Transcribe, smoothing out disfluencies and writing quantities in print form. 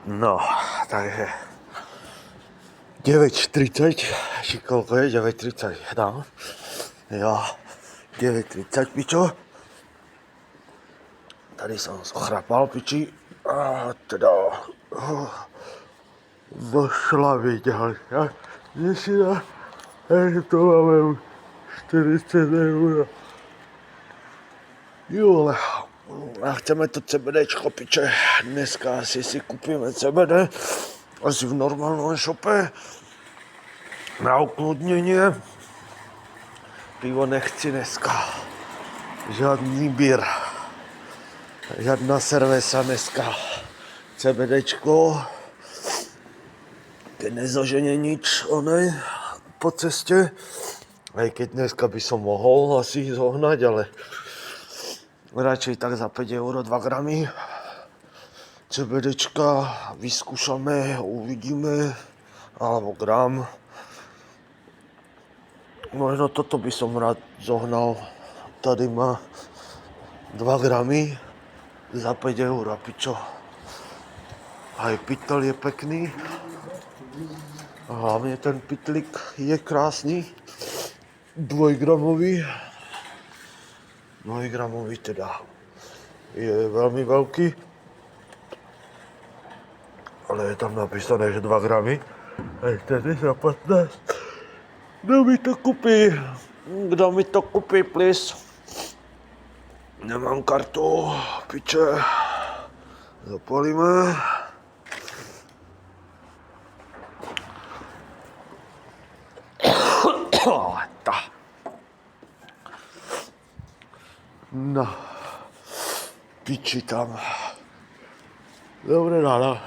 No, takže 9:30, či koľko je? 9:30, no. Jo, 9:30, pičo. Tady som ochrapal, piči. A teda došla viděl, ja? Že si na, že to máme už 40 eur. Jo, ale a chceme to CBDčko, piče. Dneska asi si kúpime CBD. Asi v normálnom šope. Na ukludnenie. Pivo nechci dneska. Žádný bír. Žádná servesa dneska. CBDčko. Keď nezožene nič, onej, po ceste. Aj keď dneska by som mohol asi zohnať, ale radšej tak za 5 eur 2 gramy. CBDčka vyskúšame, uvidíme. Alebo gram. Možno toto by som rád zohnal. Tady má 2 gramy za 5 eur, pičo. Aj pytel je pekný. A hlavne ten pytlík je krásny. 2-gramový. 2-gramový teda. Je veľmi veľký. Ale je tam napísané, že 2 gramy. Aj tedy za 15. Kto mi to kúpi? Kto mi to kúpi, please? Nemám kartu, piče. Zapalíme. No, piči tam. Dobre ráno.